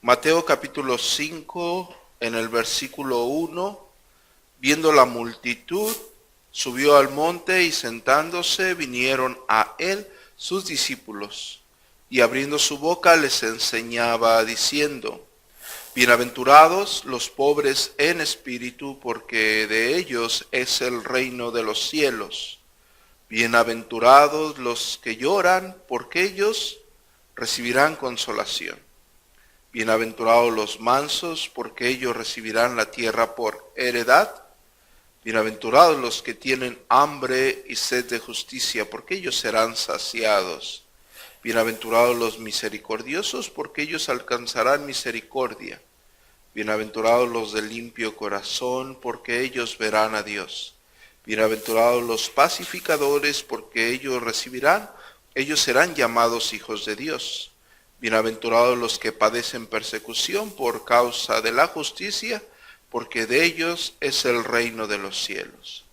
Mateo capítulo 5, en el versículo 1, viendo la multitud, subió al monte y sentándose vinieron a él sus discípulos. Y abriendo su boca les enseñaba diciendo: Bienaventurados los pobres en espíritu, porque de ellos es el reino de los cielos. Bienaventurados los que lloran, porque ellos recibirán consolación. Bienaventurados los mansos, porque ellos recibirán la tierra por heredad. Bienaventurados los que tienen hambre y sed de justicia, porque ellos serán saciados. Bienaventurados los misericordiosos, porque ellos alcanzarán misericordia. Bienaventurados los de limpio corazón, porque ellos verán a Dios. Bienaventurados los pacificadores, porque ellos serán llamados hijos de Dios. Bienaventurados los que padecen persecución por causa de la justicia, porque de ellos es el reino de los cielos.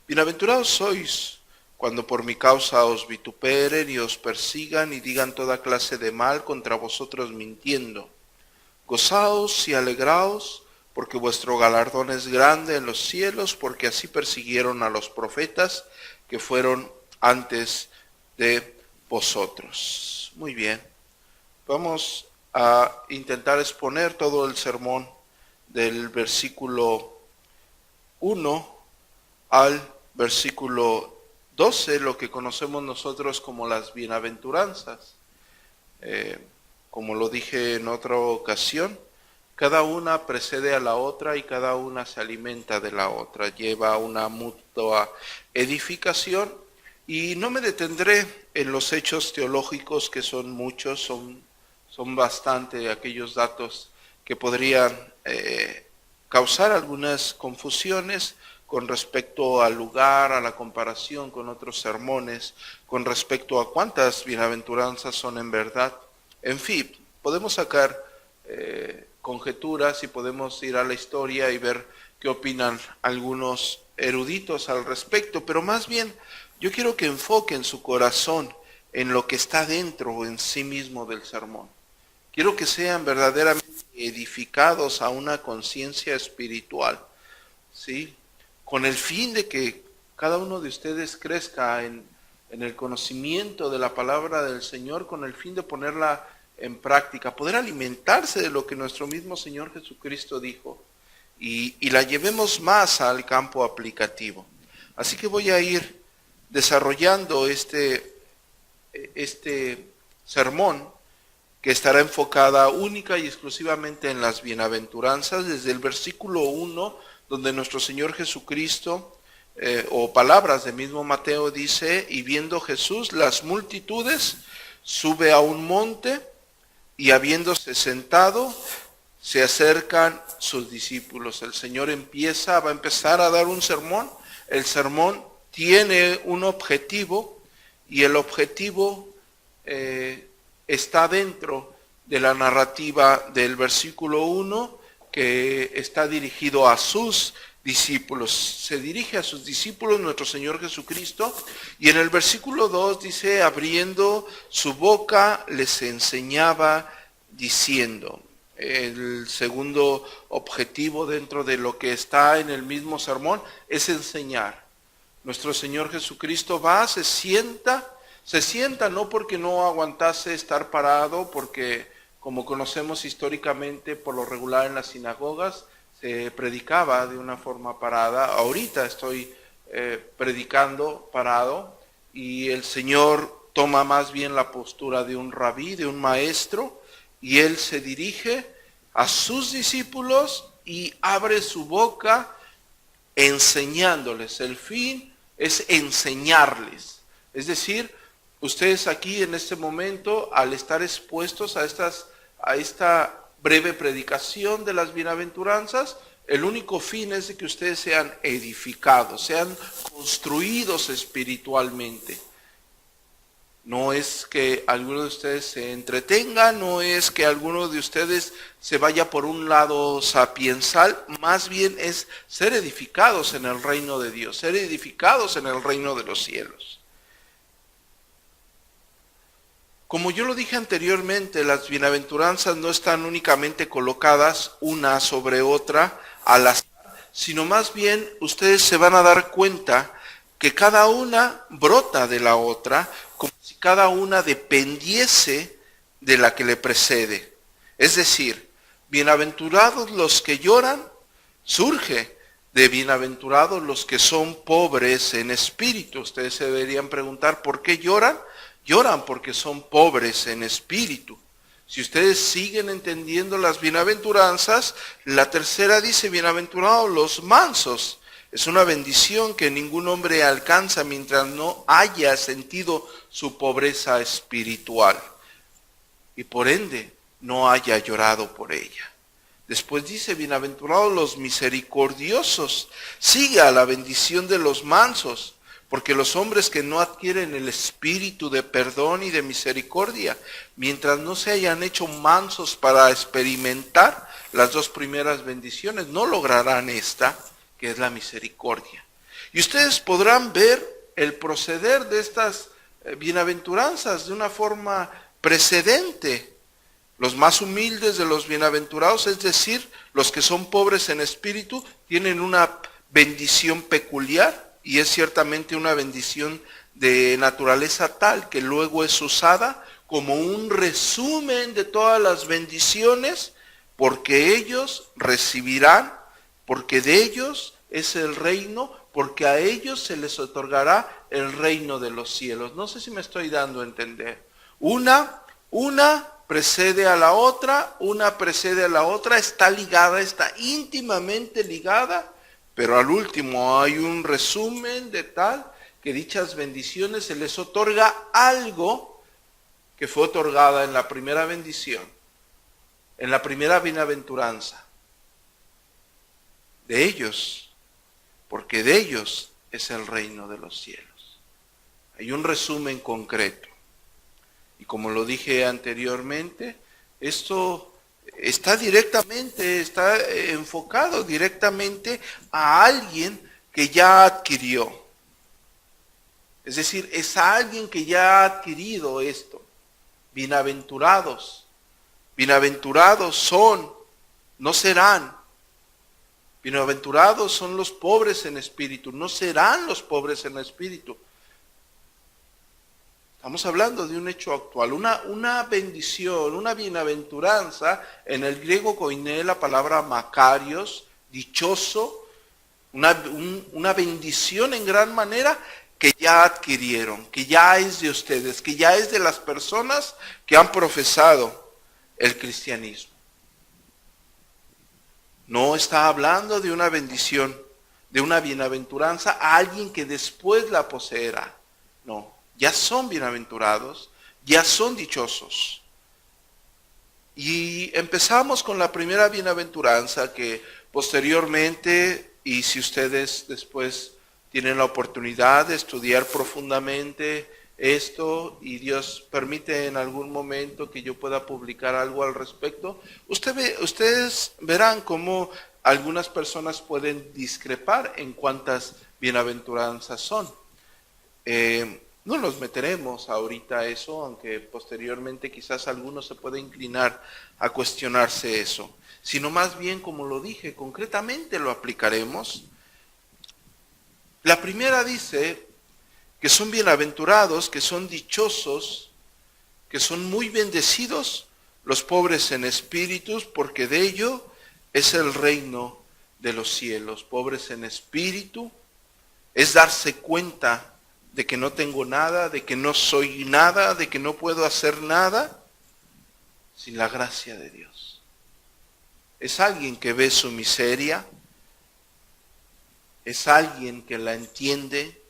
Bienaventurados sois cuando por mi causa os vituperen y os persigan y digan toda clase de mal contra vosotros mintiendo. Gozaos y alegraos, porque vuestro galardón es grande en los cielos, porque así persiguieron a los profetas que fueron antes de vosotros. Muy bien. Vamos a intentar exponer todo el sermón del versículo 1 al versículo 12, lo que conocemos nosotros como las bienaventuranzas. Como lo dije en otra ocasión, cada una precede a la otra y cada una se alimenta de la otra, lleva una mutua edificación, y no me detendré en los hechos teológicos, que son muchos, son bastante aquellos datos que podrían causar algunas confusiones con respecto al lugar, a la comparación con otros sermones, con respecto a cuántas bienaventuranzas son en verdad. En fin, podemos sacar conjeturas y podemos ir a la historia y ver qué opinan algunos eruditos al respecto, pero más bien yo quiero que enfoquen su corazón en lo que está dentro en sí mismo del sermón. Quiero que sean verdaderamente edificados a una conciencia espiritual, ¿sí? Con el fin de que cada uno de ustedes crezca en el conocimiento de la palabra del Señor, con el fin de ponerla en práctica, poder alimentarse de lo que nuestro mismo Señor Jesucristo dijo, y la llevemos más al campo aplicativo. Así que voy a ir desarrollando este sermón, que estará enfocada única y exclusivamente en las bienaventuranzas, desde el versículo 1, donde nuestro Señor Jesucristo, o palabras del mismo Mateo, dice: y viendo Jesús las multitudes, sube a un monte, y habiéndose sentado, se acercan sus discípulos. El Señor va a empezar a dar un sermón. El sermón tiene un objetivo, y el objetivo está dentro de la narrativa del versículo 1, que está dirigido a sus discípulos. Se dirige a sus discípulos nuestro Señor Jesucristo, y en el versículo 2 dice: abriendo su boca les enseñaba diciendo. El segundo objetivo dentro de lo que está en el mismo sermón es enseñar. Nuestro Señor Jesucristo se sienta no porque no aguantase estar parado, porque como conocemos históricamente, por lo regular en las sinagogas se predicaba de una forma parada. Ahorita estoy predicando parado, y el Señor toma más bien la postura de un rabí, de un maestro, y Él se dirige a sus discípulos y abre su boca enseñándoles. El fin es enseñarles. Es decir, ustedes aquí en este momento, al estar expuestos a esta breve predicación de las bienaventuranzas, el único fin es de que ustedes sean edificados, sean construidos espiritualmente. No es que alguno de ustedes se entretenga, no es que alguno de ustedes se vaya por un lado sapiensal, más bien es ser edificados en el reino de Dios, ser edificados en el reino de los cielos. Como yo lo dije anteriormente, las bienaventuranzas no están únicamente colocadas una sobre otra al azar, sino más bien ustedes se van a dar cuenta que cada una brota de la otra, como si cada una dependiese de la que le precede. Es decir, bienaventurados los que lloran, surge de bienaventurados los que son pobres en espíritu. Ustedes se deberían preguntar, ¿por qué lloran? Lloran porque son pobres en espíritu. Si ustedes siguen entendiendo las bienaventuranzas, la tercera dice, bienaventurados los mansos. Es una bendición que ningún hombre alcanza mientras no haya sentido su pobreza espiritual y por ende no haya llorado por ella. Después dice, bienaventurados los misericordiosos. Sigue a la bendición de los mansos, porque los hombres que no adquieren el espíritu de perdón y de misericordia, mientras no se hayan hecho mansos para experimentar las dos primeras bendiciones, no lograrán esta, que es la misericordia. Y ustedes podrán ver el proceder de estas bienaventuranzas de una forma precedente. Los más humildes de los bienaventurados, es decir, los que son pobres en espíritu, tienen una bendición peculiar y es ciertamente una bendición de naturaleza tal que luego es usada como un resumen de todas las bendiciones, porque ellos recibirán, porque de ellos es el reino, porque a ellos se les otorgará el reino de los cielos. No sé si me estoy dando a entender. Una precede a la otra, una precede a la otra, está ligada, está íntimamente ligada, pero al último hay un resumen de tal que dichas bendiciones se les otorga algo que fue otorgada en la primera bendición, en la primera bienaventuranza. De ellos, porque de ellos es el reino de los cielos. Hay un resumen concreto. Y como lo dije anteriormente, esto está enfocado directamente a alguien que ya adquirió. Es decir, es a alguien que ya ha adquirido esto. Bienaventurados. Bienaventurados son, no serán. Bienaventurados son los pobres en espíritu, no serán los pobres en espíritu. Estamos hablando de un hecho actual, una bendición, una bienaventuranza. En el griego koiné la palabra makarios, dichoso, una bendición en gran manera que ya adquirieron, que ya es de ustedes, que ya es de las personas que han profesado el cristianismo. No está hablando de una bendición, de una bienaventuranza a alguien que después la poseerá. No. Ya son bienaventurados, ya son dichosos. Y empezamos con la primera bienaventuranza que posteriormente, y si ustedes después tienen la oportunidad de estudiar profundamente esto y Dios permite en algún momento que yo pueda publicar algo al respecto, ustedes verán cómo algunas personas pueden discrepar en cuántas bienaventuranzas son. No nos meteremos ahorita a eso, aunque posteriormente quizás alguno se pueda inclinar a cuestionarse eso, sino más bien, como lo dije, concretamente lo aplicaremos. La primera dice que son bienaventurados, que son dichosos, que son muy bendecidos los pobres en espíritus, porque de ello es el reino de los cielos. Pobres en espíritu es darse cuenta de que no tengo nada, de que no soy nada, de que no puedo hacer nada sin la gracia de Dios. Es alguien que ve su miseria, es alguien que la entiende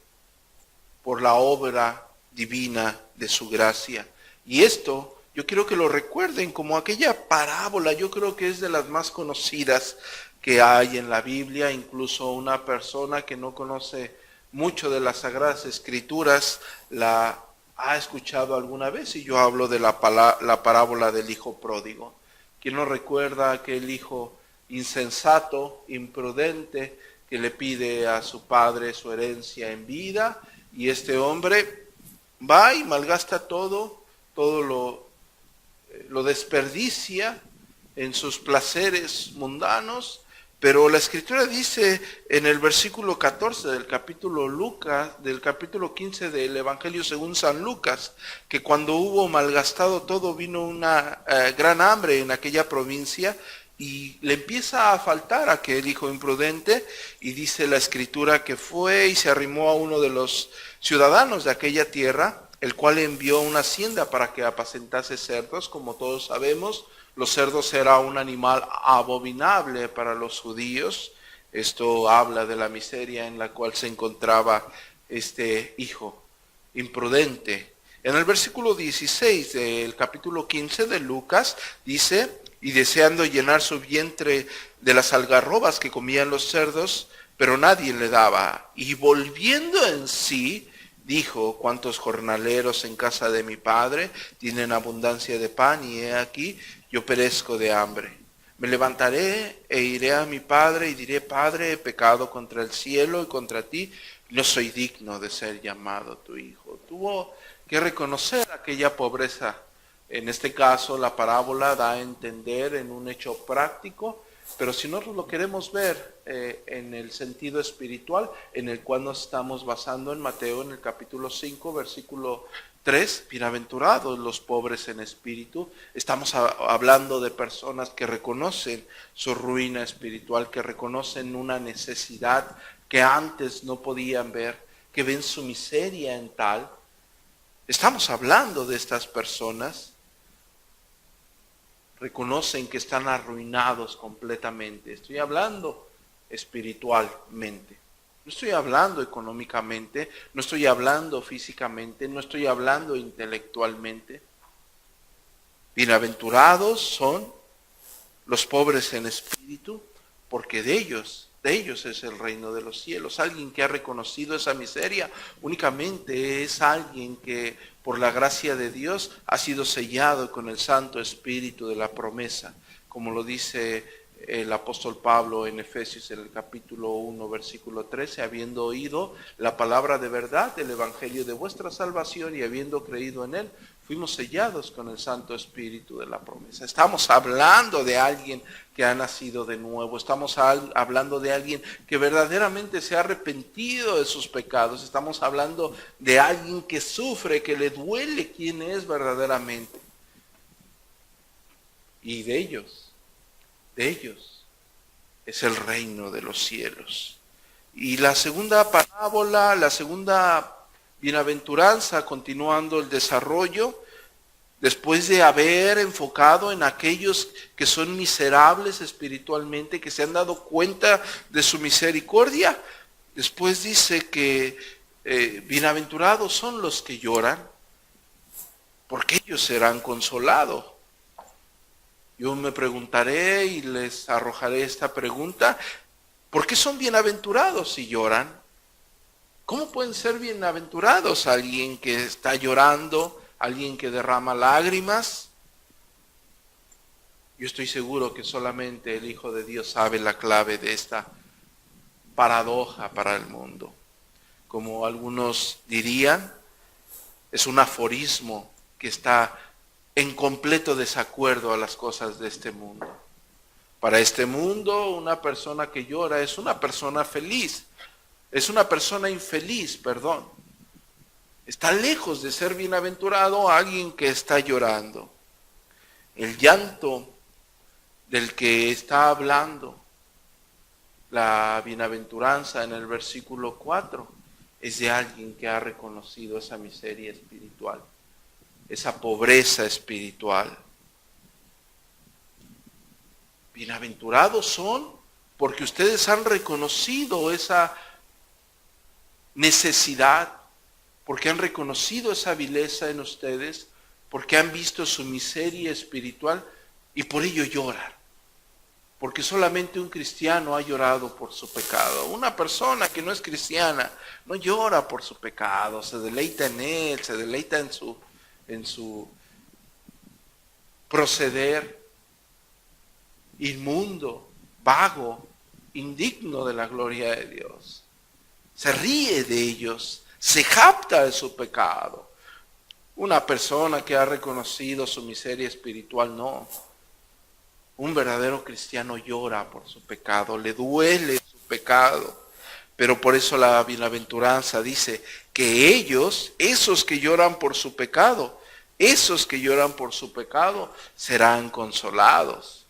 por la obra divina de su gracia. Y esto yo quiero que lo recuerden como aquella parábola, yo creo que es de las más conocidas que hay en la Biblia. Incluso una persona que no conoce mucho de las Sagradas Escrituras la ha escuchado alguna vez, y yo hablo de la parábola del hijo pródigo. ¿Quién no recuerda aquel hijo insensato, imprudente, que le pide a su padre su herencia en vida, y este hombre va y malgasta todo todo lo desperdicia en sus placeres mundanos, pero la Escritura dice en el versículo 14 del capítulo 15 del Evangelio según San Lucas, que cuando hubo malgastado todo vino una gran hambre en aquella provincia y le empieza a faltar a aquel hijo imprudente, y dice la Escritura que fue y se arrimó a uno de los ciudadanos de aquella tierra, el cual envió una hacienda para que apacentase cerdos. Como todos sabemos, los cerdos era un animal abominable para los judíos. Esto habla de la miseria en la cual se encontraba este hijo imprudente. En el versículo 16 del capítulo 15 de Lucas dice: y deseando llenar su vientre de las algarrobas que comían los cerdos, pero nadie le daba. Y volviendo en sí, dijo: cuántos jornaleros en casa de mi padre tienen abundancia de pan, y he aquí, yo perezco de hambre. Me levantaré e iré a mi padre y diré: Padre, he pecado contra el cielo y contra ti, no soy digno de ser llamado tu hijo. Tuvo que reconocer aquella pobreza. En este caso, la parábola da a entender en un hecho práctico, pero si nosotros lo queremos ver en el sentido espiritual, en el cual nos estamos basando en Mateo, en el capítulo 5, versículo 3, bienaventurados los pobres en espíritu. Estamos hablando de personas que reconocen su ruina espiritual, que reconocen una necesidad que antes no podían ver, que ven su miseria en tal. Estamos hablando de estas personas. Reconocen que están arruinados completamente. Estoy hablando espiritualmente. No estoy hablando económicamente, no estoy hablando físicamente, no estoy hablando intelectualmente. Bienaventurados son los pobres en espíritu, porque de ellos es el reino de los cielos. Alguien que ha reconocido esa miseria únicamente es alguien que por la gracia de Dios ha sido sellado con el Santo Espíritu de la promesa, como lo dice el apóstol Pablo en Efesios en el capítulo 1 versículo 13, habiendo oído la palabra de verdad del evangelio de vuestra salvación y habiendo creído en él, fuimos sellados con el Santo Espíritu de la promesa. Estamos hablando de alguien que ha nacido de nuevo. Estamos hablando de alguien que verdaderamente se ha arrepentido de sus pecados. Estamos hablando de alguien que sufre, que le duele quién es verdaderamente. Y de ellos es el reino de los cielos. Y la segunda parábola, la segunda bienaventuranza, continuando el desarrollo, después de haber enfocado en aquellos que son miserables espiritualmente, que se han dado cuenta de su misericordia, después dice que bienaventurados son los que lloran, porque ellos serán consolados. Yo me preguntaré y les arrojaré esta pregunta: ¿por qué son bienaventurados si lloran? ¿Cómo pueden ser bienaventurados alguien que está llorando, alguien que derrama lágrimas? Yo estoy seguro que solamente el Hijo de Dios sabe la clave de esta paradoja para el mundo. Como algunos dirían, es un aforismo que está en completo desacuerdo a las cosas de este mundo. Para este mundo, una persona que llora es una persona feliz, es una persona infeliz, perdón. Está lejos de ser bienaventurado alguien que está llorando. El llanto del que está hablando la bienaventuranza en el versículo 4 es de alguien que ha reconocido esa miseria espiritual, esa pobreza espiritual. Bienaventurados son porque ustedes han reconocido esa necesidad, porque han reconocido esa vileza en ustedes, porque han visto su miseria espiritual y por ello lloran. Porque solamente un cristiano ha llorado por su pecado. Una persona que no es cristiana no llora por su pecado, se deleita en él, se deleita en su proceder inmundo, vago, indigno de la gloria de Dios. Se ríe de ellos, se jacta de su pecado. Una persona que ha reconocido su miseria espiritual, no. Un verdadero cristiano llora por su pecado, le duele su pecado. Pero por eso la bienaventuranza dice que ellos, esos que lloran por su pecado, esos que lloran por su pecado, serán consolados.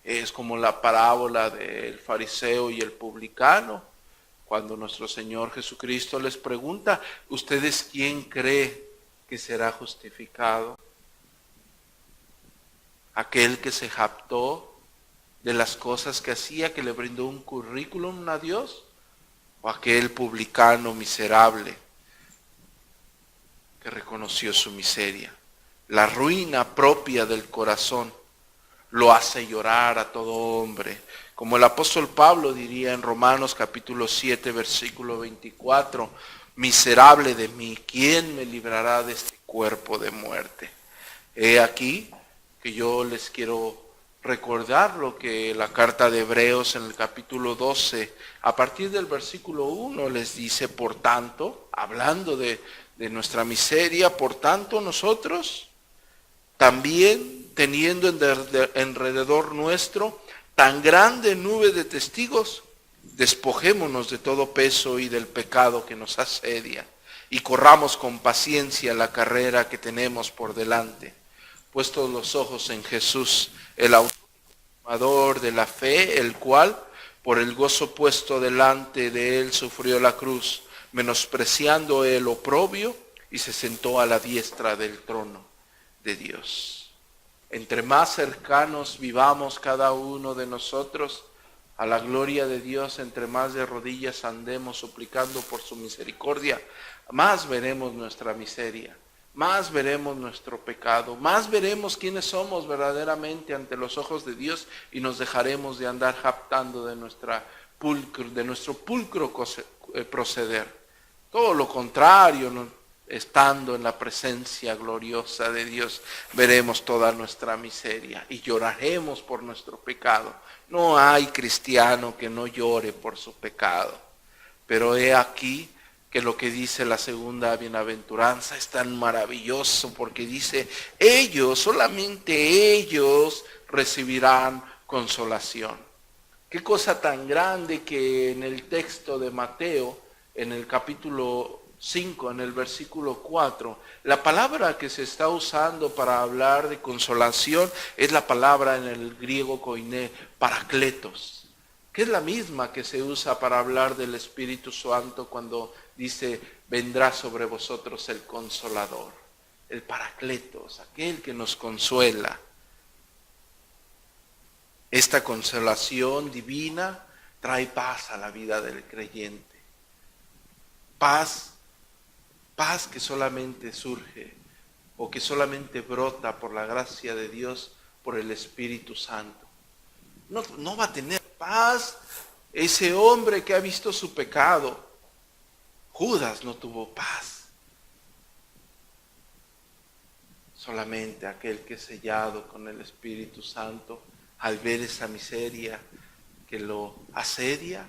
Es como la parábola del fariseo y el publicano, cuando nuestro Señor Jesucristo les pregunta, ¿ustedes quién cree que será justificado? ¿Aquel que se jactó de las cosas que hacía, que le brindó un currículum a Dios? ¿O aquel publicano miserable que reconoció su miseria? La ruina propia del corazón lo hace llorar a todo hombre. Como el apóstol Pablo diría en Romanos capítulo 7, versículo 24, miserable de mí, ¿quién me librará de este cuerpo de muerte? He aquí que yo les quiero recordar lo que la carta de Hebreos en el capítulo 12, a partir del versículo 1 les dice, por tanto, hablando de nuestra miseria, por tanto nosotros también teniendo alrededor nuestro tan grande nube de testigos, despojémonos de todo peso y del pecado que nos asedia y corramos con paciencia la carrera que tenemos por delante, puestos los ojos en Jesús, el autor de la fe, el cual por el gozo puesto delante de él sufrió la cruz, menospreciando el oprobio, y se sentó a la diestra del trono de Dios. Entre más cercanos vivamos cada uno de nosotros a la gloria de Dios, entre más de rodillas andemos suplicando por su misericordia, más veremos nuestra miseria, más veremos nuestro pecado, más veremos quiénes somos verdaderamente ante los ojos de Dios y nos dejaremos de andar jactando de nuestro pulcro proceder. Todo lo contrario, estando en la presencia gloriosa de Dios, veremos toda nuestra miseria y lloraremos por nuestro pecado. No hay cristiano que no llore por su pecado. Pero he aquí que lo que dice la segunda bienaventuranza es tan maravilloso, porque dice, ellos, solamente ellos recibirán consolación. Qué cosa tan grande que en el texto de Mateo, en el capítulo 5, en el versículo 4, la palabra que se está usando para hablar de consolación es la palabra en el griego koiné, parakletos, que es la misma que se usa para hablar del Espíritu Santo cuando dice, vendrá sobre vosotros el Consolador, el parakletos, aquel que nos consuela. Esta consolación divina trae paz a la vida del creyente. Paz que solamente surge o que solamente brota por la gracia de Dios, por el Espíritu Santo. No va a tener paz ese hombre que ha visto su pecado. Judas no tuvo paz. Solamente aquel que es sellado con el Espíritu Santo, al ver esa miseria que lo asedia,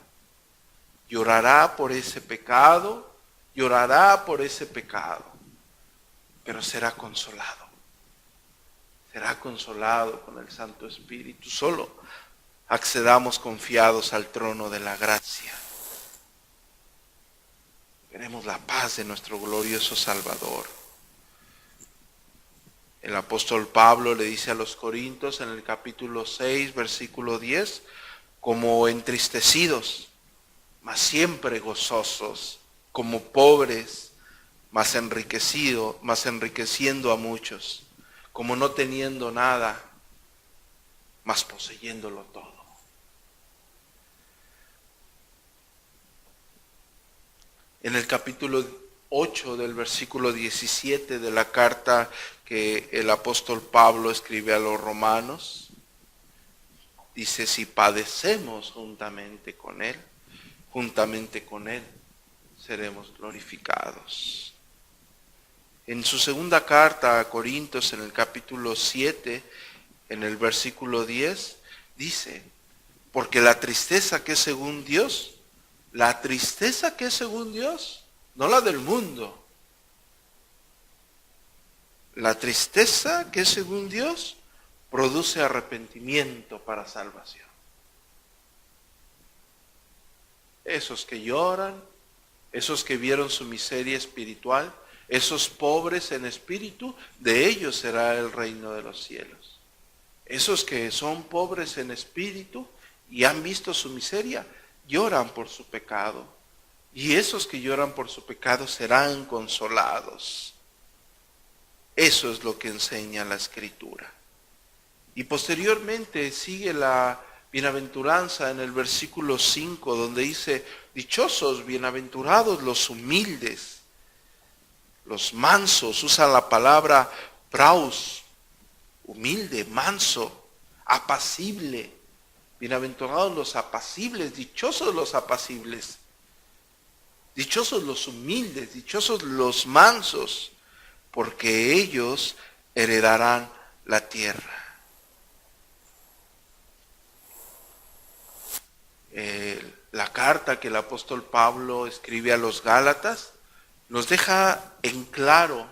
llorará por ese pecado, pero será consolado. Será consolado con el Santo Espíritu. Solo accedamos confiados al trono de la gracia. Veremos la paz de nuestro glorioso Salvador. El apóstol Pablo le dice a los Corintios en el capítulo 6, versículo 10, como entristecidos, mas siempre gozosos, como pobres, mas enriqueciendo a muchos, como no teniendo nada, mas poseyéndolo todo. En el capítulo 8 del versículo 17 de la carta que el apóstol Pablo escribe a los romanos, dice, si padecemos juntamente con él seremos glorificados. En su segunda carta a Corintios, en el capítulo 7, en el versículo 10, dice, porque la tristeza que es según Dios, no la del mundo, La tristeza, que según Dios, produce arrepentimiento para salvación. Esos que lloran, esos que vieron su miseria espiritual, esos pobres en espíritu, de ellos será el reino de los cielos. Esos que son pobres en espíritu y han visto su miseria, lloran por su pecado. Y esos que lloran por su pecado serán consolados. Eso es lo que enseña la Escritura. Y posteriormente sigue la bienaventuranza en el versículo 5, donde dice: dichosos, bienaventurados los humildes, los mansos. Usa la palabra praus, humilde, manso, apacible. Bienaventurados los apacibles, dichosos los apacibles, dichosos los humildes, dichosos los mansos, porque ellos heredarán la tierra. La carta que el apóstol Pablo escribe a los Gálatas nos deja en claro,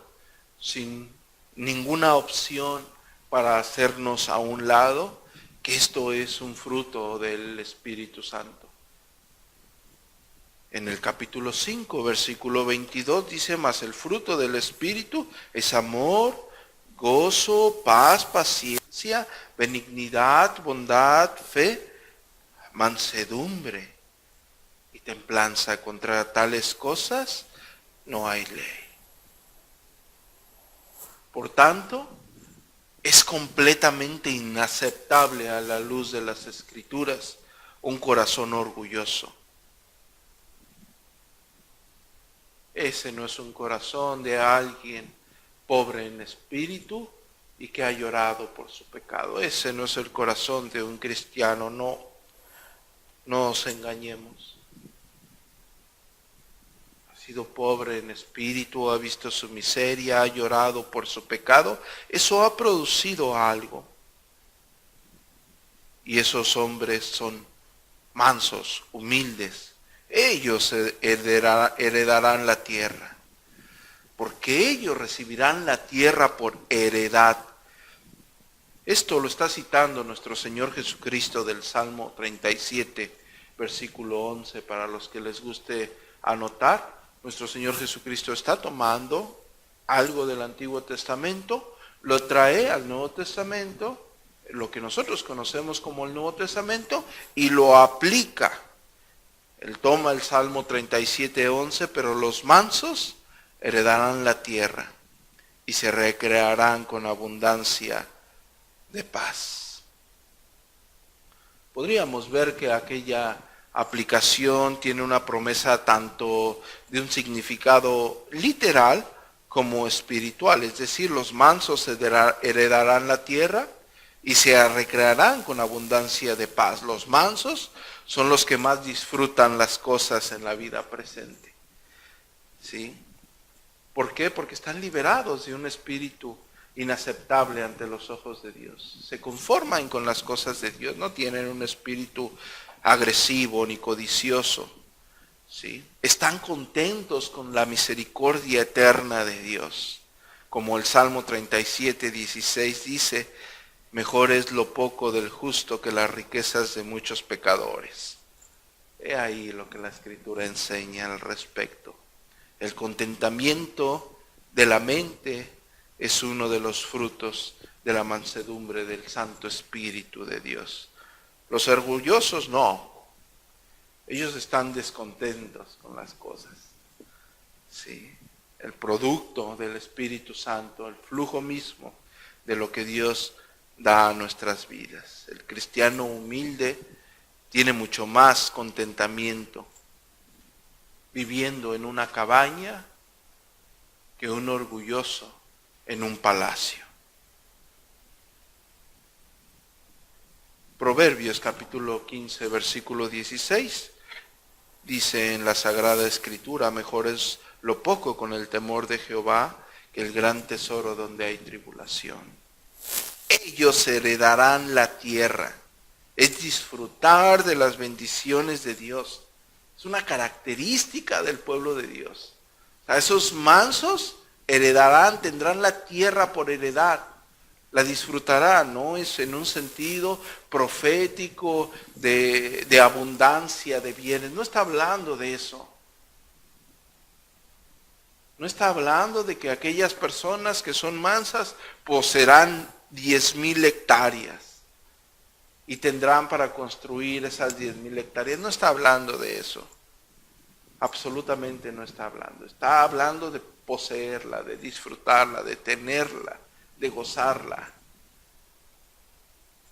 sin ninguna opción para hacernos a un lado, que esto es un fruto del Espíritu Santo. En el capítulo 5, versículo 22 dice: mas el fruto del Espíritu es amor, gozo, paz, paciencia, benignidad, bondad, fe, mansedumbre y templanza. Contra tales cosas no hay ley. Por tanto, es completamente inaceptable a la luz de las Escrituras un corazón orgulloso. Ese no es un corazón de alguien pobre en espíritu y que ha llorado por su pecado. Ese no es el corazón de un cristiano, no nos engañemos. Ha sido pobre en espíritu, ha visto su miseria, ha llorado por su pecado. Eso ha producido algo. Y esos hombres son mansos, humildes. Ellos heredarán la tierra, porque ellos recibirán la tierra por heredad. Esto lo está citando nuestro Señor Jesucristo del Salmo 37, versículo 11, para los que les guste anotar. Nuestro Señor Jesucristo está tomando algo del Antiguo Testamento, lo trae al Nuevo Testamento, lo que nosotros conocemos como el Nuevo Testamento, y lo aplica. Él toma el Salmo 37, 11, pero los mansos heredarán la tierra y se recrearán con abundancia de paz. Podríamos ver que aquella aplicación tiene una promesa tanto de un significado literal como espiritual, es decir, los mansos heredarán la tierra y se recrearán con abundancia de paz. Los mansos son los que más disfrutan las cosas en la vida presente. ¿Sí? ¿Por qué? Porque están liberados de un espíritu inaceptable ante los ojos de Dios. Se conforman con las cosas de Dios, no tienen un espíritu agresivo ni codicioso. ¿Sí? Están contentos con la misericordia eterna de Dios. Como el Salmo 37, 16 dice: mejor es lo poco del justo que las riquezas de muchos pecadores. He ahí lo que la Escritura enseña al respecto. El contentamiento de la mente es uno de los frutos de la mansedumbre del Santo Espíritu de Dios. Los orgullosos no. Ellos están descontentos con las cosas. Sí. El producto del Espíritu Santo, el flujo mismo de lo que Dios da a nuestras vidas. El cristiano humilde tiene mucho más contentamiento viviendo en una cabaña que un orgulloso en un palacio. Proverbios capítulo 15, versículo 16, dice en la Sagrada Escritura: mejor es lo poco con el temor de Jehová que el gran tesoro donde hay tribulación. Ellos heredarán la tierra. Es disfrutar de las bendiciones de Dios. Es una característica del pueblo de Dios. O sea, esos mansos heredarán, tendrán la tierra por heredad. La disfrutarán, no es en un sentido profético de abundancia de bienes. No está hablando de eso. No está hablando de que aquellas personas que son mansas poseerán 10,000 hectáreas y tendrán para construir esas 10,000 hectáreas. No está hablando de eso. Absolutamente no está hablando. Está hablando de poseerla, de disfrutarla, de tenerla, de gozarla.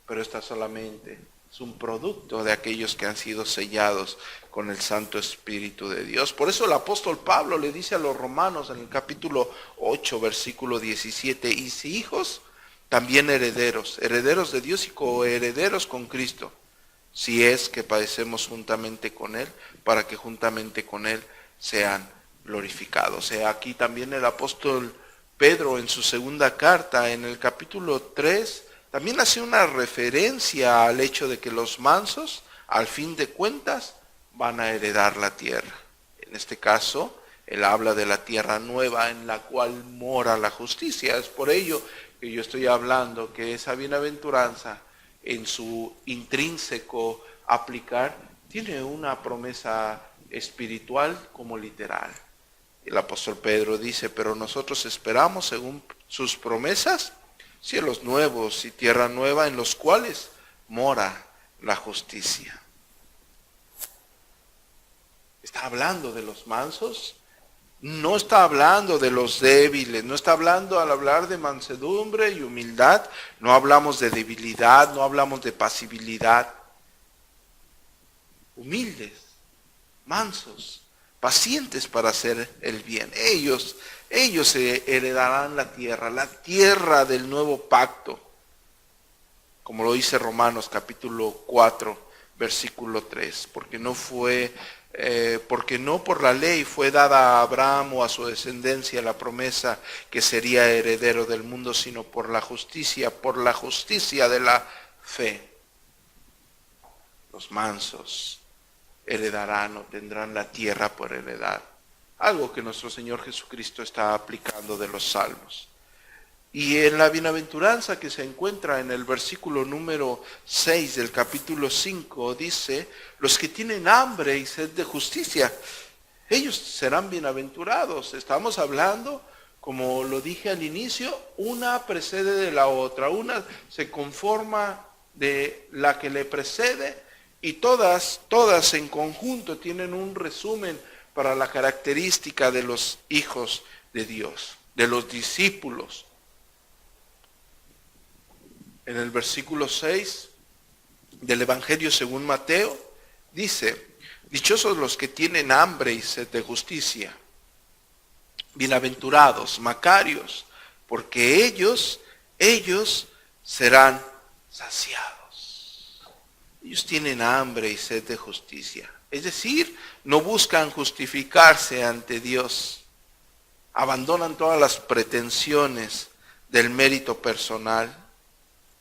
Pero esta solamente es un producto de aquellos que han sido sellados con el Santo Espíritu de Dios. Por eso el apóstol Pablo le dice a los romanos en el capítulo 8, versículo 17, y si hijos, también herederos, herederos de Dios y coherederos con Cristo, si es que padecemos juntamente con Él, para que juntamente con Él sean glorificados. Aquí también el apóstol Pedro en su segunda carta, en el capítulo 3, también hace una referencia al hecho de que los mansos, al fin de cuentas, van a heredar la tierra. En este caso, él habla de la tierra nueva en la cual mora la justicia. Es por ello que yo estoy hablando que esa bienaventuranza en su intrínseco aplicar tiene una promesa espiritual como literal. El apóstol Pedro dice, pero nosotros esperamos según sus promesas cielos nuevos y tierra nueva en los cuales mora la justicia. Está hablando de los mansos, no está hablando de los débiles, no está hablando al hablar de mansedumbre y humildad, no hablamos de debilidad, no hablamos de pasibilidad. Humildes, mansos, pacientes para hacer el bien. Ellos heredarán la tierra del nuevo pacto, como lo dice Romanos capítulo 4, versículo 3, porque no por la ley fue dada a Abraham o a su descendencia la promesa que sería heredero del mundo, sino por la justicia de la fe. Los mansos heredarán o tendrán la tierra por heredad. Algo que nuestro Señor Jesucristo está aplicando de los salmos. Y en la bienaventuranza que se encuentra en el versículo número 6 del capítulo 5, dice, los que tienen hambre y sed de justicia, ellos serán bienaventurados. Estamos hablando, como lo dije al inicio, una precede de la otra, una se conforma de la que le precede y todas en conjunto tienen un resumen para la característica de los hijos de Dios, de los discípulos. En el versículo 6 del Evangelio según Mateo, dice, dichosos los que tienen hambre y sed de justicia, bienaventurados, macarios, porque ellos serán saciados. Ellos tienen hambre y sed de justicia. Es decir, no buscan justificarse ante Dios. Abandonan todas las pretensiones del mérito personal.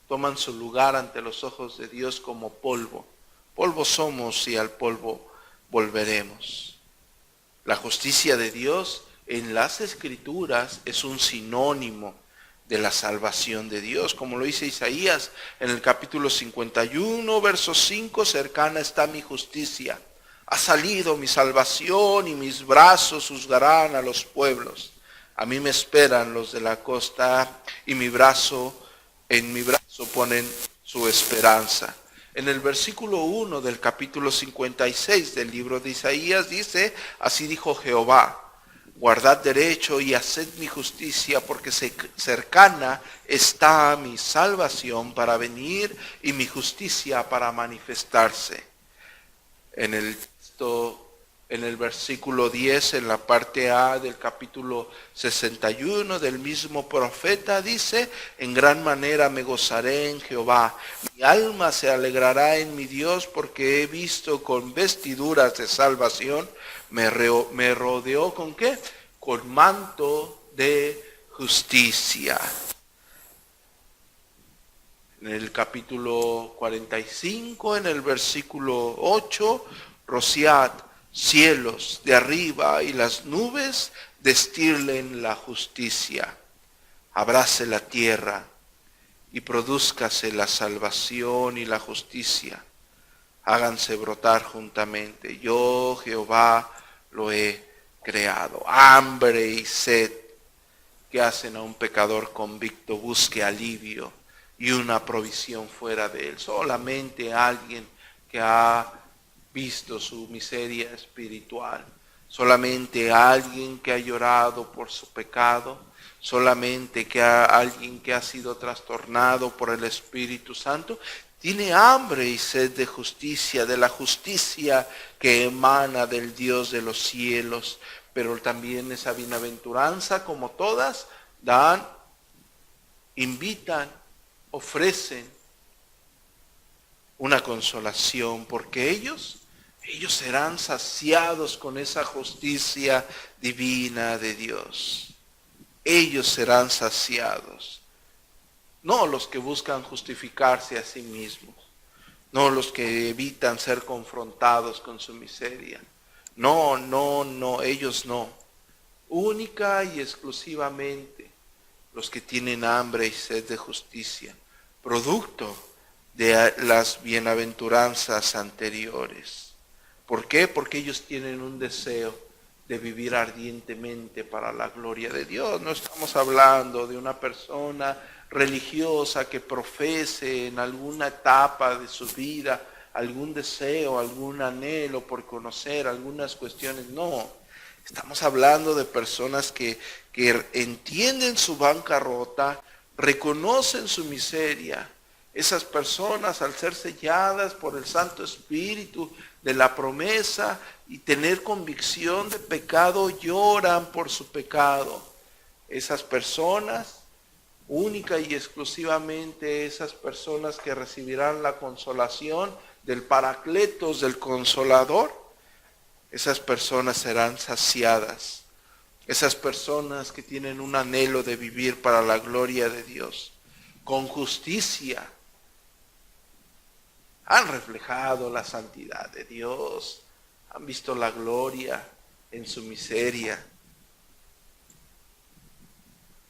Toman su lugar ante los ojos de Dios como polvo. Polvo somos y al polvo volveremos. La justicia de Dios en las Escrituras es un sinónimo de la salvación de Dios, como lo dice Isaías en el capítulo 51, verso 5, cercana está mi justicia. Ha salido mi salvación y mis brazos juzgarán a los pueblos. A mí me esperan los de la costa y en mi brazo ponen su esperanza. En el versículo 1 del capítulo 56 del libro de Isaías dice, así dijo Jehová, guardad derecho y haced mi justicia, porque cercana está mi salvación para venir y mi justicia para manifestarse. En el versículo 10, en la parte A del capítulo 61 del mismo profeta, dice, en gran manera me gozaré en Jehová, mi alma se alegrará en mi Dios, porque he visto con vestiduras de salvación, me rodeó ¿con qué? Con manto de justicia. En el capítulo 45, en el versículo 8, rociad cielos de arriba y las nubes destilen la justicia. Abráse la tierra y produzcase la salvación y la justicia. Háganse brotar juntamente. Yo, Jehová, lo he creado. Hambre y sed que hacen a un pecador convicto busque alivio y una provisión fuera de él. Solamente alguien que ha visto su miseria espiritual, solamente alguien que ha llorado por su pecado, solamente alguien que ha sido trastornado por el Espíritu Santo, tiene hambre y sed de justicia, de la justicia que emana del Dios de los cielos. Pero también esa bienaventuranza, como todas, dan, invitan, ofrecen una consolación, porque ellos serán saciados con esa justicia divina de Dios. Ellos serán saciados. No los que buscan justificarse a sí mismos, no los que evitan ser confrontados con su miseria. No, ellos no. Única y exclusivamente los que tienen hambre y sed de justicia, producto de las bienaventuranzas anteriores. ¿Por qué? Porque ellos tienen un deseo de vivir ardientemente para la gloria de Dios. No estamos hablando de una persona religiosa que profese en alguna etapa de su vida algún deseo, algún anhelo por conocer algunas cuestiones. No, estamos hablando de personas que entienden su bancarrota, reconocen su miseria. Esas personas, al ser selladas por el Santo Espíritu de la promesa y tener convicción de pecado, lloran por su pecado. Esas personas, única y exclusivamente esas personas que recibirán la consolación del Paracletos, del Consolador, esas personas serán saciadas. Esas personas que tienen un anhelo de vivir para la gloria de Dios, con justicia, han reflejado la santidad de Dios, han visto la gloria en su miseria.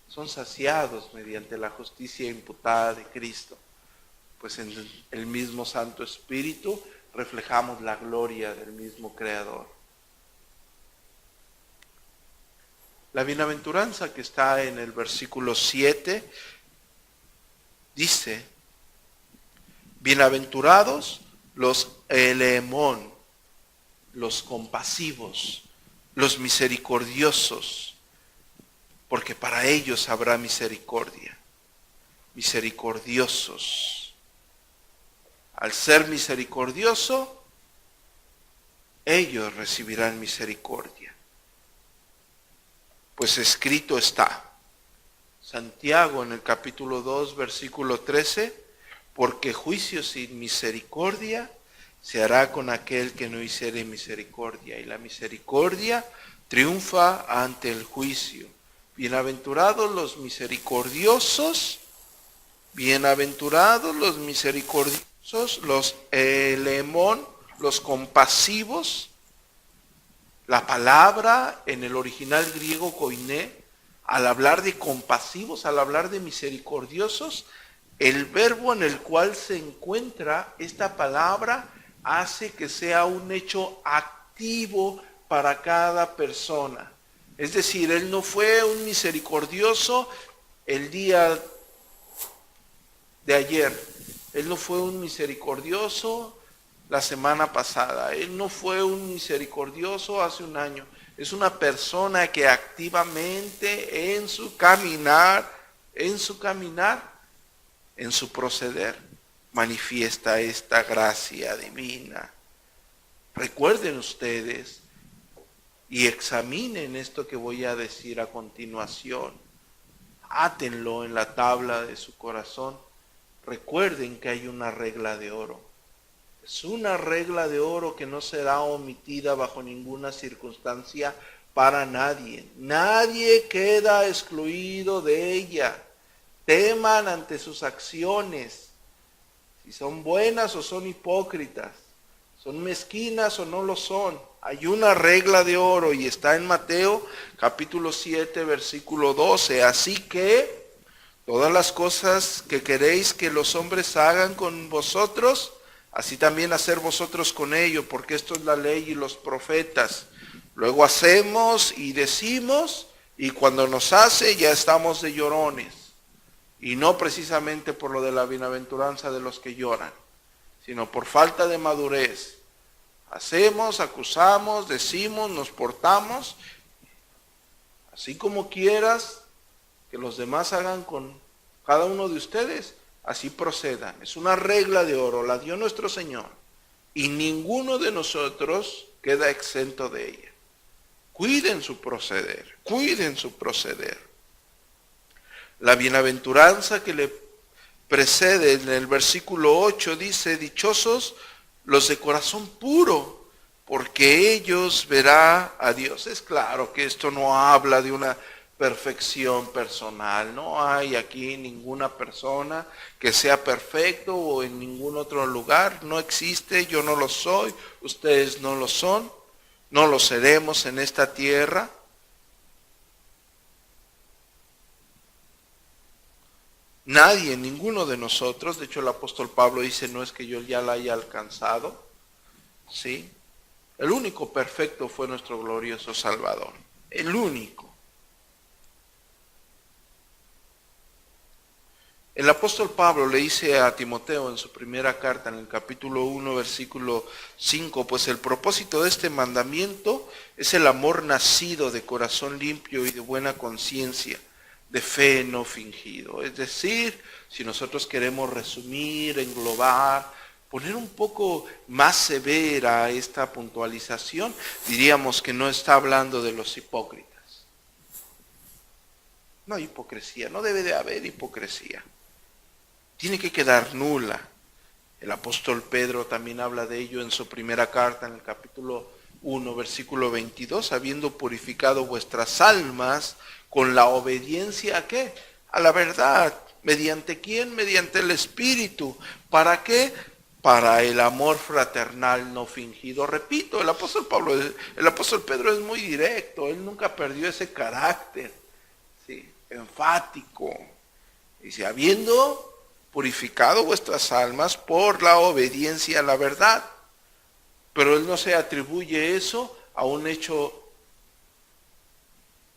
Son saciados mediante la justicia imputada de Cristo, pues en el mismo Santo Espíritu reflejamos la gloria del mismo Creador. La bienaventuranza que está en el versículo 7 dice: bienaventurados los eleemón, los compasivos, los misericordiosos, porque para ellos habrá misericordia. Misericordiosos. Al ser misericordioso, ellos recibirán misericordia. Pues escrito está, Santiago en el capítulo 2, versículo 13, porque juicio sin misericordia se hará con aquel que no hiciere misericordia, y la misericordia triunfa ante el juicio. Bienaventurados los misericordiosos, los elemón, los compasivos. La palabra en el original griego koiné, al hablar de compasivos, al hablar de misericordiosos, el verbo en el cual se encuentra esta palabra hace que sea un hecho activo para cada persona. Es decir, él no fue un misericordioso el día de ayer, él no fue un misericordioso la semana pasada, él no fue un misericordioso hace un año. Es una persona que activamente en su caminar, en su proceder, manifiesta esta gracia divina. Recuerden ustedes y examinen esto que voy a decir a continuación. Átenlo en la tabla de su corazón. Recuerden que hay una regla de oro. Es una regla de oro que no será omitida bajo ninguna circunstancia para nadie. Nadie queda excluido de ella. Teman ante sus acciones, si son buenas o son hipócritas, ¿Son mezquinas o no lo son? Hay una regla de oro y está en Mateo capítulo 7, versículo 12. Así que todas las cosas que queréis que los hombres hagan con vosotros, así también hacer vosotros con ellos, porque esto es la ley y los profetas. Luego hacemos y decimos, y cuando nos hace ya estamos de llorones. Y no precisamente por lo de la bienaventuranza de los que lloran, sino por falta de madurez. Hacemos, acusamos, decimos, nos portamos, así como quieras que los demás hagan con cada uno de ustedes, así procedan. Es una regla de oro, la dio nuestro Señor, y ninguno de nosotros queda exento de ella. Cuiden su proceder, cuiden su proceder. La bienaventuranza que le precede en el versículo 8 dice, dichosos los de corazón puro, porque ellos verán a Dios. Es claro que esto no habla de una perfección personal. No hay aquí ninguna persona que sea perfecto o en ningún otro lugar. No existe, yo no lo soy, ustedes no lo son, no lo seremos en esta tierra. Nadie, ninguno de nosotros, de hecho el apóstol Pablo dice, no es que yo ya la haya alcanzado, ¿sí? El único perfecto fue nuestro glorioso Salvador, el único. El apóstol Pablo le dice a Timoteo en su primera carta, en el capítulo 1, versículo 5, pues el propósito de este mandamiento es el amor nacido de corazón limpio y de buena conciencia, de fe no fingido. Es decir, si nosotros queremos resumir, englobar, poner un poco más severa esta puntualización, diríamos que no está hablando de los hipócritas. No hay hipocresía, no debe de haber hipocresía. Tiene que quedar nula. El apóstol Pedro también habla de ello en su primera carta, en el capítulo 1, versículo 22, habiendo purificado vuestras almas con la obediencia ¿a qué? A la verdad. ¿Mediante quién? Mediante el Espíritu. ¿Para qué? Para el amor fraternal no fingido. Repito, el apóstol Pedro es muy directo, él nunca perdió ese carácter, ¿sí? Enfático. Dice, habiendo purificado vuestras almas por la obediencia a la verdad. Pero él no se atribuye eso a un hecho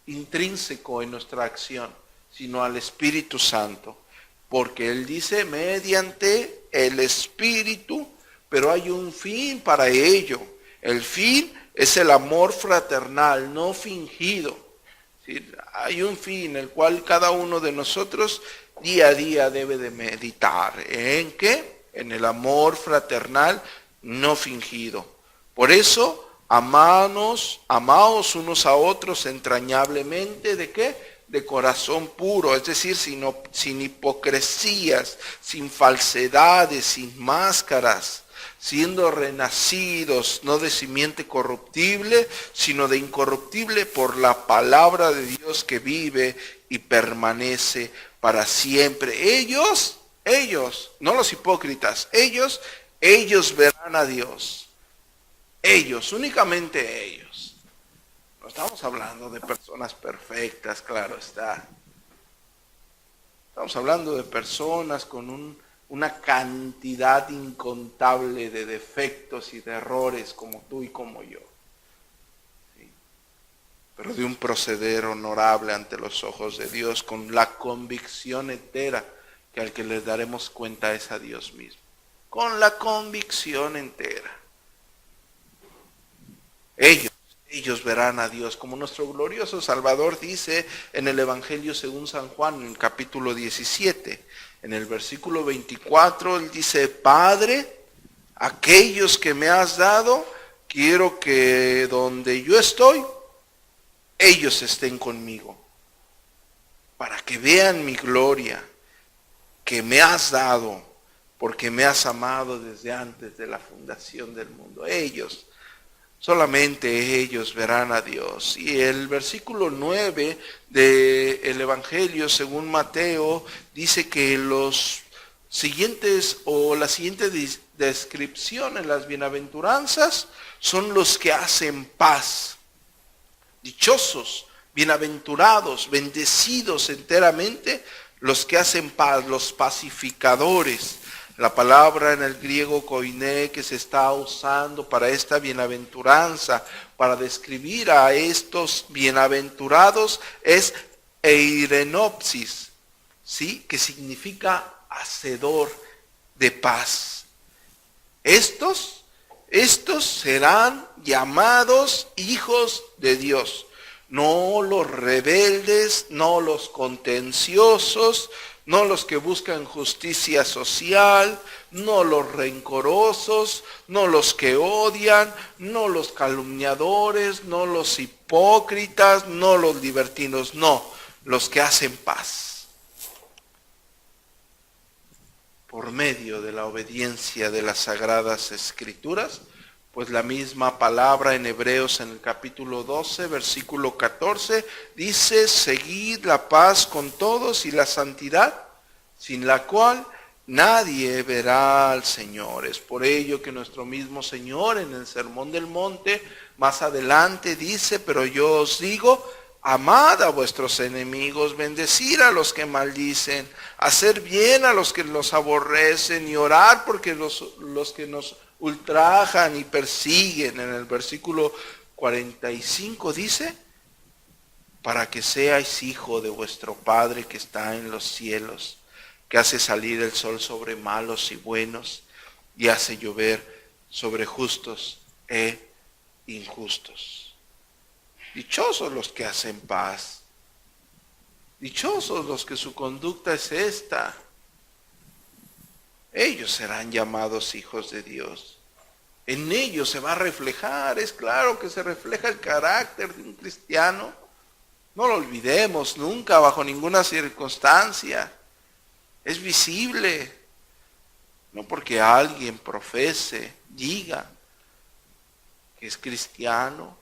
intrínseco en nuestra acción, sino al Espíritu Santo. Porque él dice, mediante el Espíritu, pero hay un fin para ello. El fin es el amor fraternal, no fingido. ¿Sí? Hay un fin, el cual cada uno de nosotros día a día debe de meditar. ¿En qué? En el amor fraternal no fingido. Por eso, amaos unos a otros entrañablemente, ¿de qué? De corazón puro, es decir, sin hipocresías, sin falsedades, sin máscaras, siendo renacidos, no de simiente corruptible, sino de incorruptible por la palabra de Dios que vive y permanece para siempre. Ellos, no los hipócritas, ellos verán a Dios. Ellos, únicamente ellos. No estamos hablando de personas perfectas, claro está. Estamos hablando de personas con una cantidad incontable de defectos y de errores como tú y como yo. ¿Sí? Pero de un proceder honorable ante los ojos de Dios, con la convicción entera que al que les daremos cuenta es a Dios mismo. Con la convicción entera. Ellos verán a Dios, como nuestro glorioso Salvador dice en el Evangelio según San Juan, en el capítulo 17, en el versículo 24, él dice, Padre, aquellos que me has dado, quiero que donde yo estoy, ellos estén conmigo, para que vean mi gloria que me has dado, porque me has amado desde antes de la fundación del mundo. Solamente ellos verán a Dios. Y el versículo 9 del Evangelio según Mateo dice que los siguientes o la siguiente descripción en las bienaventuranzas son los que hacen paz. Dichosos, bienaventurados, bendecidos enteramente los que hacen paz, los pacificadores. La palabra en el griego koiné que se está usando para esta bienaventuranza, para describir a estos bienaventurados, es eirenopsis, ¿sí? Que significa hacedor de paz. Estos serán llamados hijos de Dios. No los rebeldes, no los contenciosos, no los que buscan justicia social, no los rencorosos, no los que odian, no los calumniadores, no los hipócritas, no los libertinos, no, los que hacen paz. Por medio de la obediencia de las Sagradas Escrituras, pues la misma palabra en Hebreos en el capítulo 12, versículo 14, dice, seguid la paz con todos y la santidad, sin la cual nadie verá al Señor. Es por ello que nuestro mismo Señor en el Sermón del Monte, más adelante dice, pero yo os digo, amad a vuestros enemigos, bendecid a los que maldicen, hacer bien a los que los aborrecen y orar porque los que nos ultrajan y persiguen. En el versículo 45 dice, para que seáis hijo de vuestro Padre que está en los cielos, que hace salir el sol sobre malos y buenos y hace llover sobre justos e injustos. Dichosos los que hacen paz, dichosos los que su conducta es esta. Ellos serán llamados hijos de Dios. En ellos se va a reflejar, es claro que se refleja el carácter de un cristiano. No lo olvidemos nunca, bajo ninguna circunstancia. Es visible, no porque alguien profese, diga que es cristiano,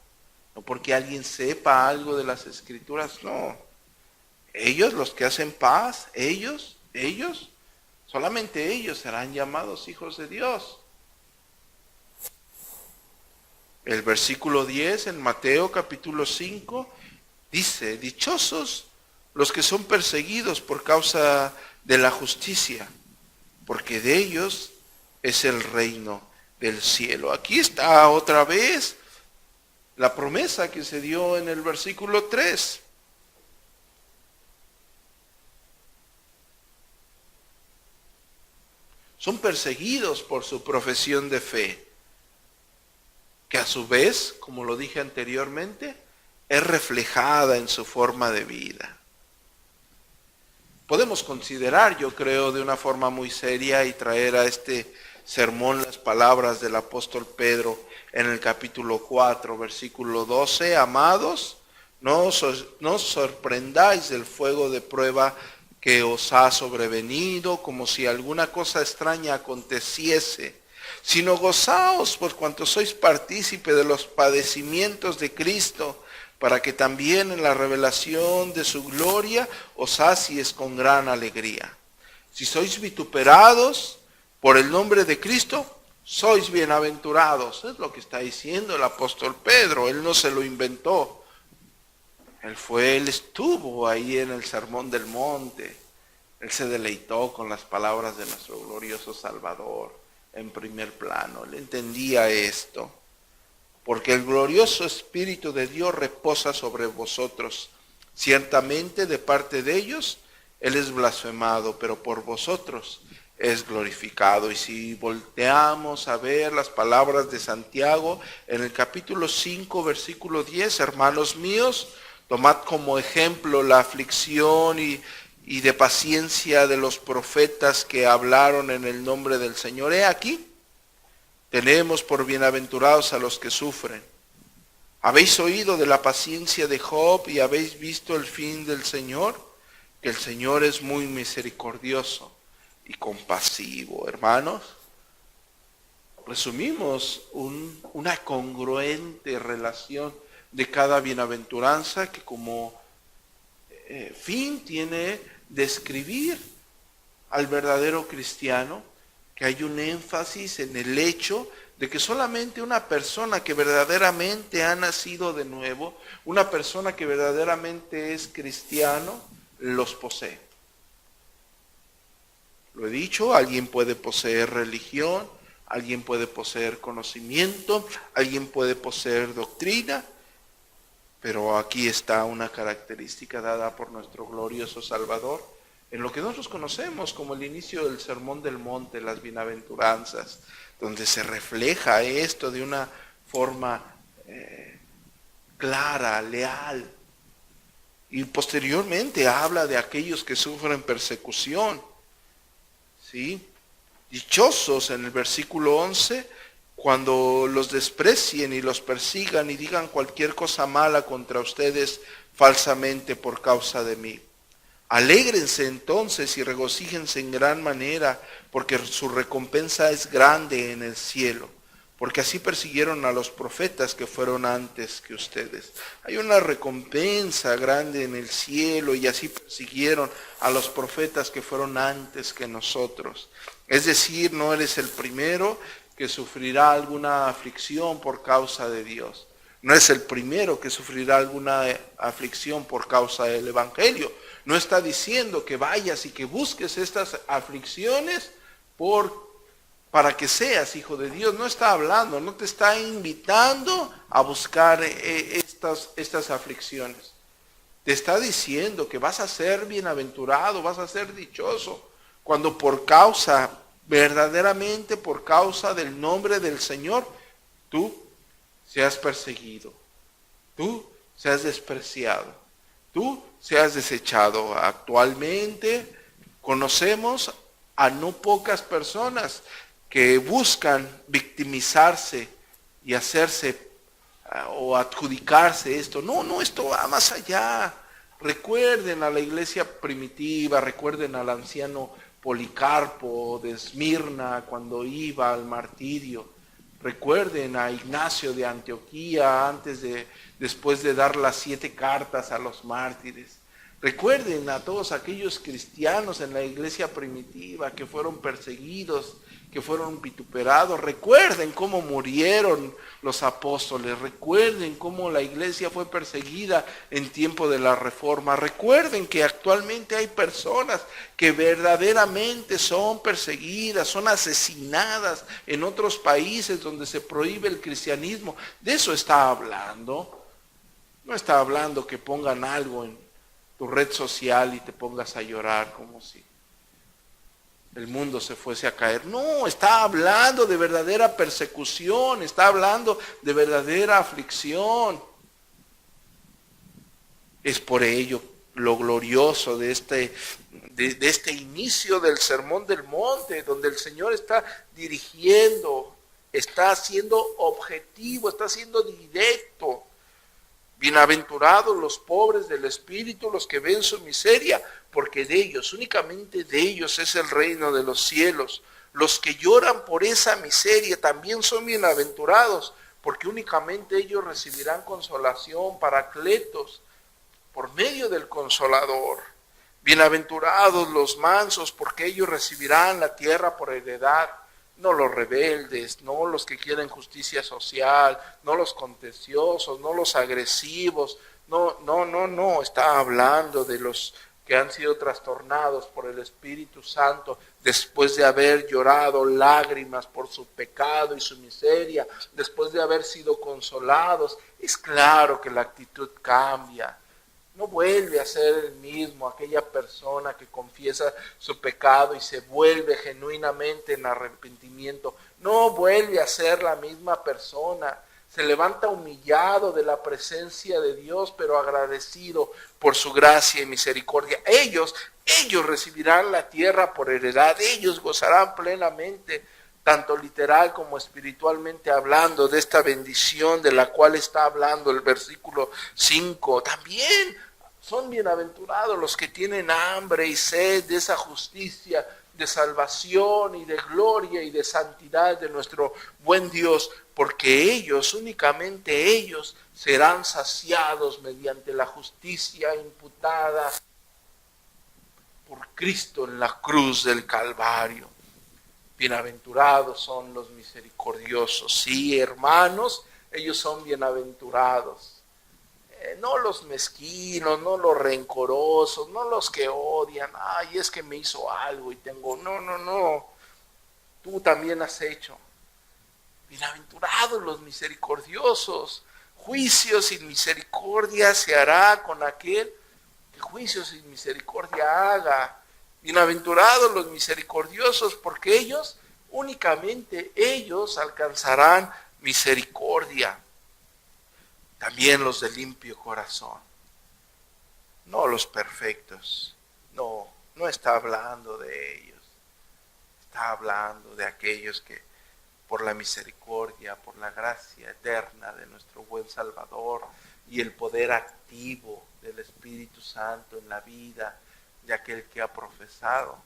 no porque alguien sepa algo de las Escrituras, no. Ellos, los que hacen paz, ellos, solamente ellos serán llamados hijos de Dios. El versículo 10 en Mateo capítulo 5 dice, dichosos los que son perseguidos por causa de la justicia, porque de ellos es el reino del cielo. Aquí está otra vez la promesa que se dio en el versículo 3. Son perseguidos por su profesión de fe, que a su vez, como lo dije anteriormente, es reflejada en su forma de vida. Podemos considerar, yo creo, de una forma muy seria y traer a este sermón las palabras del apóstol Pedro en el capítulo 4, versículo 12. Amados, no os sorprendáis del fuego de prueba que os ha sobrevenido, como si alguna cosa extraña aconteciese, sino gozaos por cuanto sois partícipe de los padecimientos de Cristo, para que también en la revelación de su gloria os sacies con gran alegría. Si sois vituperados por el nombre de Cristo, sois bienaventurados. Es lo que está diciendo el apóstol Pedro. Él no se lo inventó. Él estuvo ahí en el Sermón del Monte. Él se deleitó con las palabras de nuestro glorioso Salvador en primer plano. Él entendía esto. Porque el glorioso Espíritu de Dios reposa sobre vosotros. Ciertamente de parte de ellos, Él es blasfemado, pero por vosotros es glorificado. Y si volteamos a ver las palabras de Santiago, en el capítulo 5, versículo 10, hermanos míos, tomad como ejemplo la aflicción y de paciencia de los profetas que hablaron en el nombre del Señor. He aquí, tenemos por bienaventurados a los que sufren. ¿Habéis oído de la paciencia de Job y habéis visto el fin del Señor? Que el Señor es muy misericordioso y compasivo. Hermanos, resumimos una congruente relación de cada bienaventuranza que como fin tiene describir al verdadero cristiano que hay un énfasis en el hecho de que solamente una persona que verdaderamente ha nacido de nuevo, una persona que verdaderamente es cristiano, los posee. Lo he dicho, alguien puede poseer religión, alguien puede poseer conocimiento, alguien puede poseer doctrina, pero aquí está una característica dada por nuestro glorioso Salvador, en lo que nosotros conocemos como el inicio del Sermón del Monte, las bienaventuranzas, donde se refleja esto de una forma clara, leal. Y posteriormente habla de aquellos que sufren persecución, ¿sí? Dichosos en el versículo 11, cuando los desprecien y los persigan y digan cualquier cosa mala contra ustedes falsamente por causa de mí. Alégrense entonces y regocíjense en gran manera, porque su recompensa es grande en el cielo, porque así persiguieron a los profetas que fueron antes que ustedes. Hay una recompensa grande en el cielo y así persiguieron a los profetas que fueron antes que nosotros. Es decir, no eres el primero que sufrirá alguna aflicción por causa de Dios. No es el primero que sufrirá alguna aflicción por causa del Evangelio. No está diciendo que vayas y que busques estas aflicciones para que seas hijo de Dios. No está hablando, no te está invitando a buscar estas aflicciones. Te está diciendo que vas a ser bienaventurado, vas a ser dichoso, cuando verdaderamente por causa del nombre del Señor, tú seas perseguido, tú seas despreciado, tú seas desechado. Actualmente conocemos a no pocas personas que buscan victimizarse y hacerse o adjudicarse esto. No, esto va más allá. Recuerden a la iglesia primitiva, recuerden al anciano Policarpo de Esmirna cuando iba al martirio. Recuerden a Ignacio de Antioquía después de dar las 7 cartas a los mártires. Recuerden a todos aquellos cristianos en la iglesia primitiva que fueron perseguidos, que fueron vituperados. Recuerden cómo murieron los apóstoles. Recuerden cómo la iglesia fue perseguida en tiempo de la Reforma. Recuerden que actualmente hay personas que verdaderamente son perseguidas, son asesinadas en otros países donde se prohíbe el cristianismo. De eso está hablando. No está hablando que pongan algo en tu red social y te pongas a llorar como si el mundo se fuese a caer. No, está hablando de verdadera persecución, está hablando de verdadera aflicción. Es por ello lo glorioso de este inicio del Sermón del Monte, donde el Señor está dirigiendo, está siendo objetivo, está siendo directo. Bienaventurados los pobres del espíritu, los que ven su miseria, porque de ellos, únicamente de ellos es el reino de los cielos. Los que lloran por esa miseria también son bienaventurados, porque únicamente ellos recibirán consolación, paracletos, por medio del Consolador. Bienaventurados los mansos, porque ellos recibirán la tierra por heredad. No los rebeldes, no los que quieren justicia social, no los contenciosos, no los agresivos. No, está hablando de los que han sido trastornados por el Espíritu Santo después de haber llorado lágrimas por su pecado y su miseria, después de haber sido consolados. Es claro que la actitud cambia. No vuelve a ser el mismo aquella persona que confiesa su pecado y se vuelve genuinamente en arrepentimiento. No vuelve a ser la misma persona. Se levanta humillado de la presencia de Dios, pero agradecido por su gracia y misericordia. Ellos recibirán la tierra por heredad. Ellos gozarán plenamente, tanto literal como espiritualmente hablando, de esta bendición de la cual está hablando el versículo 5. También son bienaventurados los que tienen hambre y sed de esa justicia, de salvación y de gloria y de santidad de nuestro buen Dios, porque ellos, únicamente ellos, serán saciados mediante la justicia imputada por Cristo en la cruz del Calvario. Bienaventurados son los misericordiosos. Sí, hermanos, ellos son bienaventurados. No los mezquinos, no los rencorosos, no los que odian. Ay, es que me hizo algo y tengo... No. Tú también has hecho. Bienaventurados los misericordiosos. Juicio sin misericordia se hará con aquel que juicio sin misericordia haga. Bienaventurados los misericordiosos, porque ellos, únicamente ellos alcanzarán misericordia. También los de limpio corazón, no los perfectos. No está hablando de ellos. Está hablando de aquellos que por la misericordia, por la gracia eterna de nuestro buen Salvador y el poder activo del Espíritu Santo en la vida de aquel que ha profesado,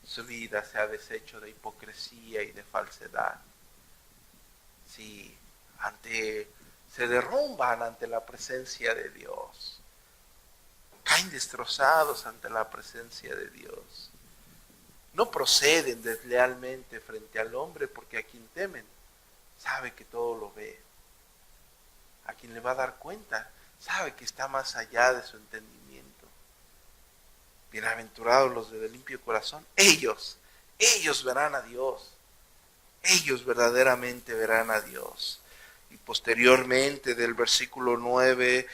su vida se ha deshecho de hipocresía y de falsedad. Sí, se derrumban ante la presencia de Dios. Caen destrozados ante la presencia de Dios. No proceden deslealmente frente al hombre, porque a quien temen sabe que todo lo ve. A quien le va a dar cuenta sabe que está más allá de su entendimiento. Bienaventurados los de limpio corazón. Ellos verán a Dios. Ellos verdaderamente verán a Dios. Y posteriormente del versículo 9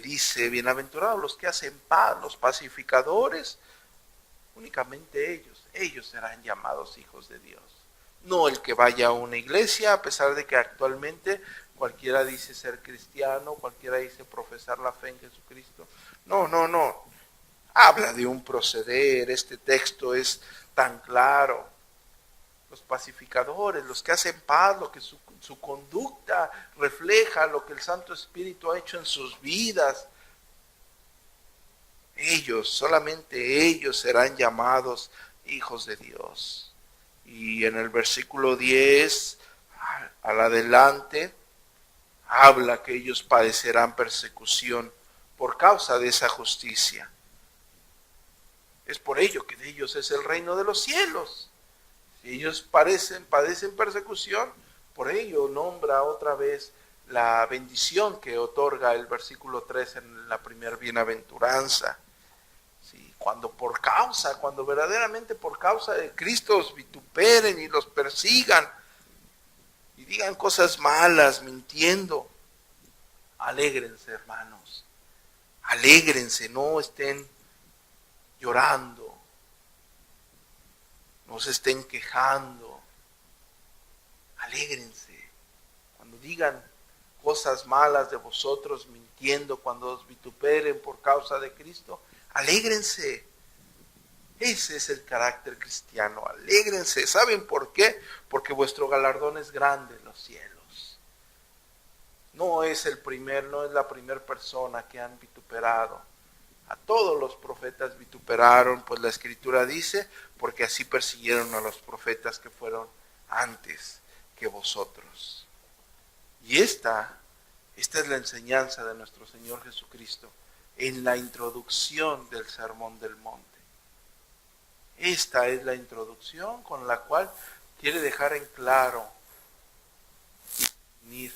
dice, bienaventurados los que hacen paz, los pacificadores, únicamente ellos serán llamados hijos de Dios. No el que vaya a una iglesia, a pesar de que actualmente cualquiera dice ser cristiano, cualquiera dice profesar la fe en Jesucristo. No. Habla de un proceder, este texto es tan claro. Los pacificadores, los que hacen paz, lo que su conducta refleja, lo que el Santo Espíritu ha hecho en sus vidas. Solamente ellos serán llamados hijos de Dios. Y en el versículo 10, al adelante, habla que ellos padecerán persecución por causa de esa justicia. Es por ello que de ellos es el reino de los cielos. Si ellos padecen persecución, por ello nombra otra vez la bendición que otorga el versículo 3 en la primera bienaventuranza. Sí, cuando verdaderamente por causa de Cristo os vituperen y los persigan y digan cosas malas, mintiendo, alégrense, hermanos. Alégrense, no estén llorando. No se estén quejando. Alégrense. Cuando digan cosas malas de vosotros, mintiendo, cuando os vituperen por causa de Cristo, alégrense. Ese es el carácter cristiano. Alégrense. ¿Saben por qué? Porque vuestro galardón es grande en los cielos. No es la primera persona que han vituperado. A todos los profetas vituperaron, pues la Escritura dice, porque así persiguieron a los profetas que fueron antes que vosotros. Y esta es la enseñanza de nuestro Señor Jesucristo en la introducción del Sermón del Monte. Esta es la introducción con la cual quiere dejar en claro y definir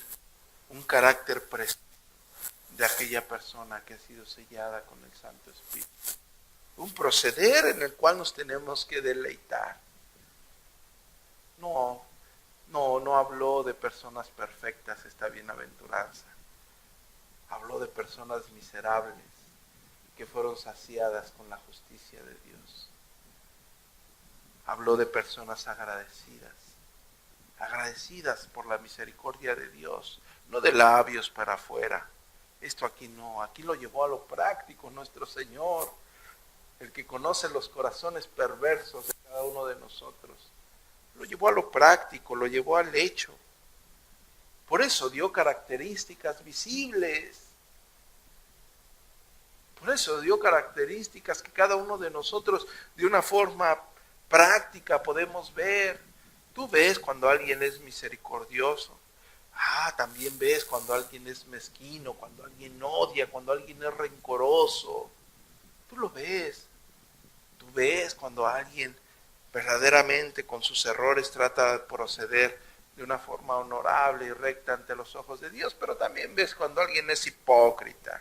un carácter preciso de aquella persona que ha sido sellada con el Santo Espíritu. Un proceder en el cual nos tenemos que deleitar. No habló de personas perfectas esta bienaventuranza. Habló de personas miserables que fueron saciadas con la justicia de Dios. Habló de personas agradecidas por la misericordia de Dios, no de labios para afuera. Esto aquí no, aquí lo llevó a lo práctico nuestro Señor, el que conoce los corazones perversos de cada uno de nosotros. Lo llevó a lo práctico, lo llevó al hecho. Por eso dio características visibles. Por eso dio características que cada uno de nosotros de una forma práctica podemos ver. Tú ves cuando alguien es misericordioso. También ves cuando alguien es mezquino, cuando alguien odia, cuando alguien es rencoroso. Tú lo ves. Tú ves cuando alguien verdaderamente con sus errores trata de proceder de una forma honorable y recta ante los ojos de Dios, pero también ves cuando alguien es hipócrita.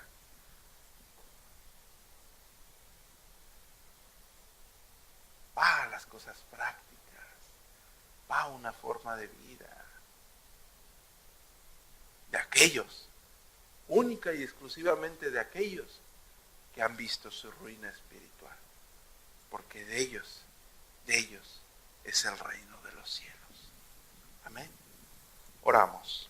Va a las cosas prácticas, va a una forma de vida de aquellos, única y exclusivamente de aquellos que han visto su ruina espiritual, porque de ellos es el reino de los cielos. Amén. Oramos.